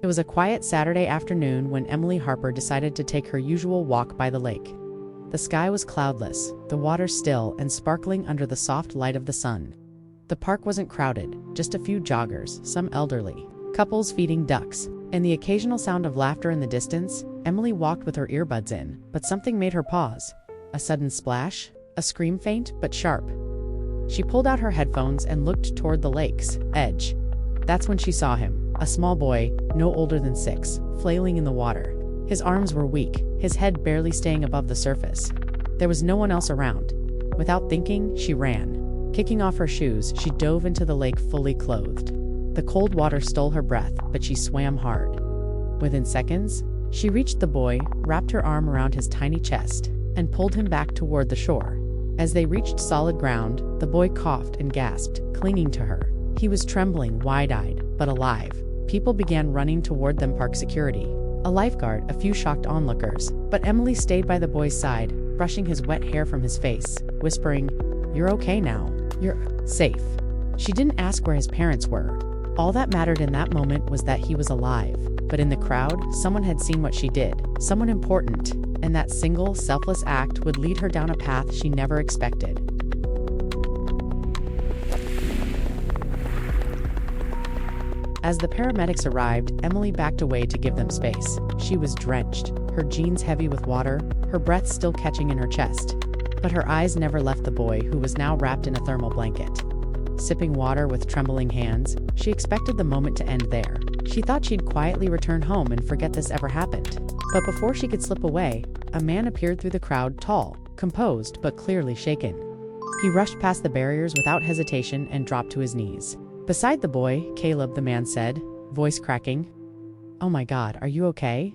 It was a quiet Saturday afternoon when Emily Harper decided to take her usual walk by the lake. The sky was cloudless, the water still and sparkling under the soft light of the sun. The park wasn't crowded, just a few joggers, some elderly, couples feeding ducks, and the occasional sound of laughter in the distance. Emily walked with her earbuds in, but something made her pause. A sudden splash, a scream faint but sharp. She pulled out her headphones and looked toward the lake's edge. That's when she saw him, a small boy, no older than 6, flailing in the water. His arms were weak, his head barely staying above the surface. There was no one else around. Without thinking, she ran. Kicking off her shoes, she dove into the lake fully clothed. The cold water stole her breath, but she swam hard. Within seconds, she reached the boy, wrapped her arm around his tiny chest, and pulled him back toward the shore. As they reached solid ground, the boy coughed and gasped, clinging to her. He was trembling, wide-eyed, but alive. People began running toward them, park security, a lifeguard, a few shocked onlookers, but Emily stayed by the boy's side, brushing his wet hair from his face, whispering, "You're okay now. You're safe." She didn't ask where his parents were. All that mattered in that moment was that he was alive. But in the crowd, someone had seen what she did, someone important, and that single, selfless act would lead her down a path she never expected. As the paramedics arrived, Emily backed away to give them space. She was drenched, her jeans heavy with water, her breath still catching in her chest. But her eyes never left the boy, who was now wrapped in a thermal blanket. Sipping water with trembling hands, she expected the moment to end there. She thought she'd quietly return home and forget this ever happened. But before she could slip away, a man appeared through the crowd, tall, composed, but clearly shaken. He rushed past the barriers without hesitation and dropped to his knees. Beside the boy, Caleb, the man said, voice cracking, "Oh my God, are you okay?"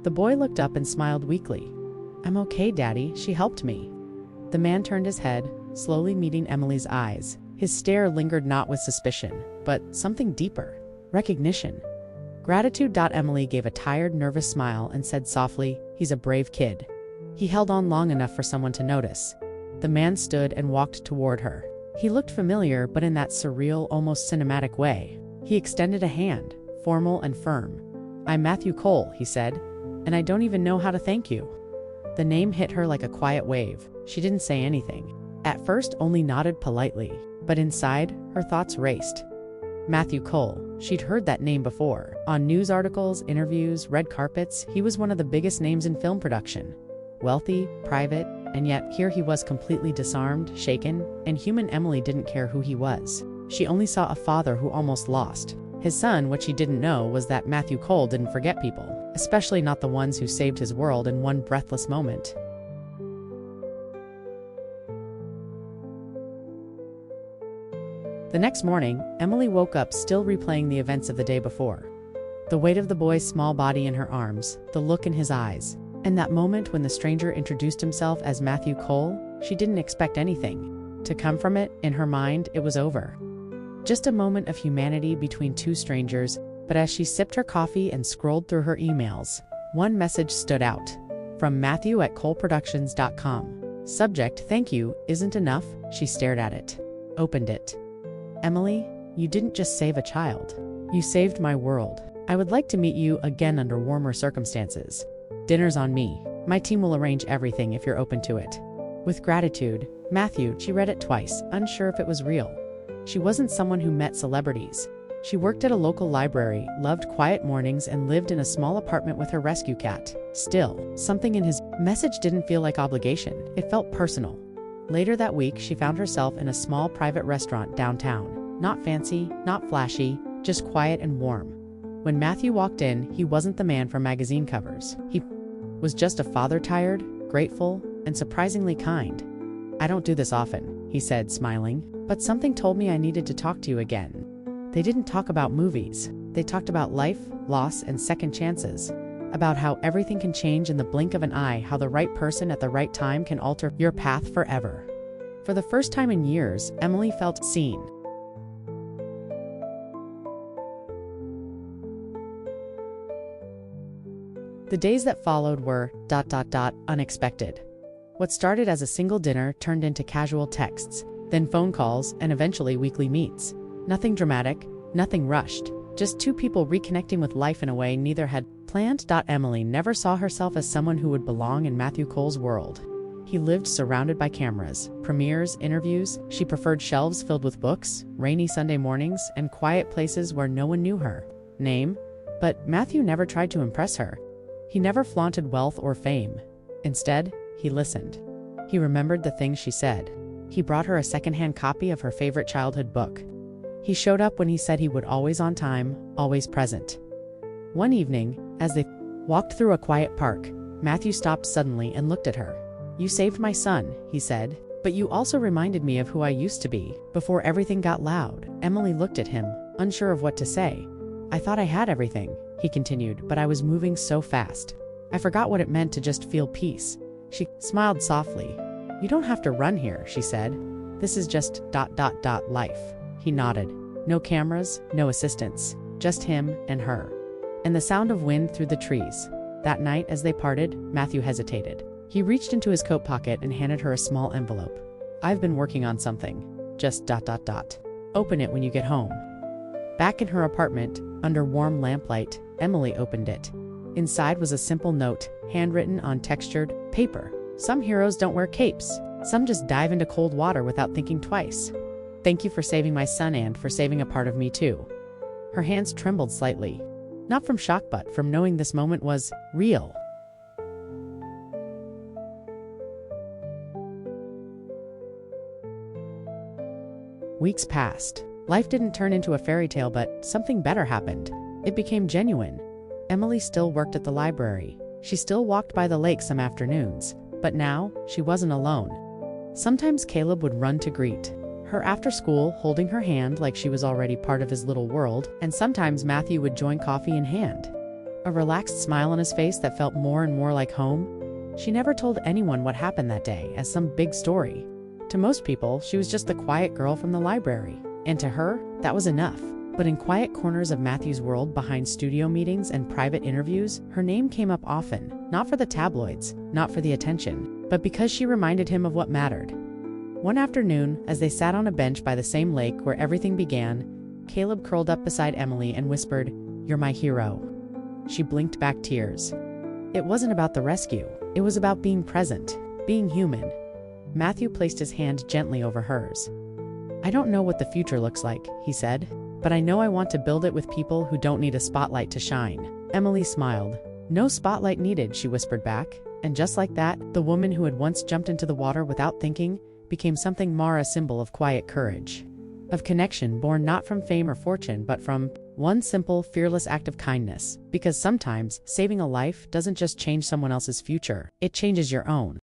The boy looked up and smiled weakly. "I'm okay, Daddy, she helped me." The man turned his head, slowly meeting Emily's eyes. His stare lingered not with suspicion, but something deeper. Recognition. Gratitude. Emily gave a tired, nervous smile and said softly, "He's a brave kid. He held on long enough for someone to notice." The man stood and walked toward her. He looked familiar, but in that surreal, almost cinematic way. He extended a hand, formal and firm. "I'm Matthew Cole," he said, "and I don't even know how to thank you." The name hit her like a quiet wave. She didn't say anything. At first, only nodded politely, but inside, her thoughts raced. Matthew Cole. She'd heard that name before. On news articles, interviews, red carpets, he was one of the biggest names in film production. Wealthy, private, and yet here he was completely disarmed, shaken, and human Emily didn't care who he was. She only saw a father who almost lost his son. What she didn't know was that Matthew Cole didn't forget people, especially not the ones who saved his world in one breathless moment. The next morning, Emily woke up still replaying the events of the day before. The weight of the boy's small body in her arms, the look in his eyes, and that moment when the stranger introduced himself as Matthew Cole. She didn't expect anything to come from it. In her mind, it was over. Just a moment of humanity between two strangers, but as she sipped her coffee and scrolled through her emails, one message stood out. From Matthew at coleproductions.com. Subject, "Thank you, isn't enough." She stared at it. Opened it. "Emily, you didn't just save a child. You saved my world. I would like to meet you again under warmer circumstances. Dinner's on me. My team will arrange everything if you're open to it. With gratitude, Matthew." She read it twice, unsure if it was real. She wasn't someone who met celebrities. She worked at a local library, loved quiet mornings, and lived in a small apartment with her rescue cat. Still, something in his message didn't feel like obligation. It felt personal. Later that week, she found herself in a small private restaurant downtown. Not fancy, not flashy, just quiet and warm. When Matthew walked in, he wasn't the man from magazine covers. He was just a father, tired, grateful, and surprisingly kind. "I don't do this often," he said, smiling, "but something told me I needed to talk to you again." They didn't talk about movies. They talked about life, loss, and second chances. About how everything can change in the blink of an eye, how the right person at the right time can alter your path forever. For the first time in years, Emily felt seen. The days that followed were ... unexpected. What started as a single dinner turned into casual texts, then phone calls, and eventually weekly meets. Nothing dramatic, nothing rushed, Just two people reconnecting with life in a way neither had planned. Emily never saw herself as someone who would belong in Matthew Cole's world. He lived surrounded by cameras, premieres, interviews. She preferred shelves filled with books, rainy Sunday mornings, and quiet places where no one knew her name. But Matthew never tried to impress her. He never flaunted wealth or fame. Instead, he listened. He remembered the things she said. He brought her a secondhand copy of her favorite childhood book. He showed up when he said he would, always on time, always present. One evening, as they walked through a quiet park, Matthew stopped suddenly and looked at her. "You saved my son," he said, "but you also reminded me of who I used to be, before everything got loud." Emily looked at him, unsure of what to say. "I thought I had everything," he continued, "but I was moving so fast. I forgot what it meant to just feel peace." She smiled softly. "You don't have to run here," she said. "This is just life." He nodded. No cameras, no assistants, just him and her. And the sound of wind through the trees. That night, as they parted, Matthew hesitated. He reached into his coat pocket and handed her a small envelope. "I've been working on something. Just Open it when you get home." Back in her apartment, under warm lamplight, Emily opened it. Inside was a simple note, handwritten on textured paper. "Some heroes don't wear capes. Some just dive into cold water without thinking twice. Thank you for saving my son and for saving a part of me too." Her hands trembled slightly. Not from shock but from knowing this moment was real. Weeks passed. Life didn't turn into a fairy tale, but something better happened. It became genuine. Emily still worked at the library. She still walked by the lake some afternoons. But now, she wasn't alone. Sometimes Caleb would run to greet her after school, holding her hand like she was already part of his little world, and sometimes Matthew would join, coffee in hand. A relaxed smile on his face that felt more and more like home. She never told anyone what happened that day as some big story. To most people, she was just the quiet girl from the library. And to her, that was enough. But in quiet corners of Matthew's world, behind studio meetings and private interviews, her name came up often, not for the tabloids, not for the attention, but because she reminded him of what mattered. One afternoon, as they sat on a bench by the same lake where everything began, Caleb curled up beside Emily and whispered, "You're my hero." She blinked back tears. It wasn't about the rescue. It was about being present, being human. Matthew placed his hand gently over hers. "I don't know what the future looks like," he said, "but I know I want to build it with people who don't need a spotlight to shine." Emily smiled. "No spotlight needed," she whispered back. And just like that, the woman who had once jumped into the water without thinking became something more, a symbol of quiet courage, of connection born not from fame or fortune, but from one simple, fearless act of kindness. Because sometimes, saving a life doesn't just change someone else's future, it changes your own.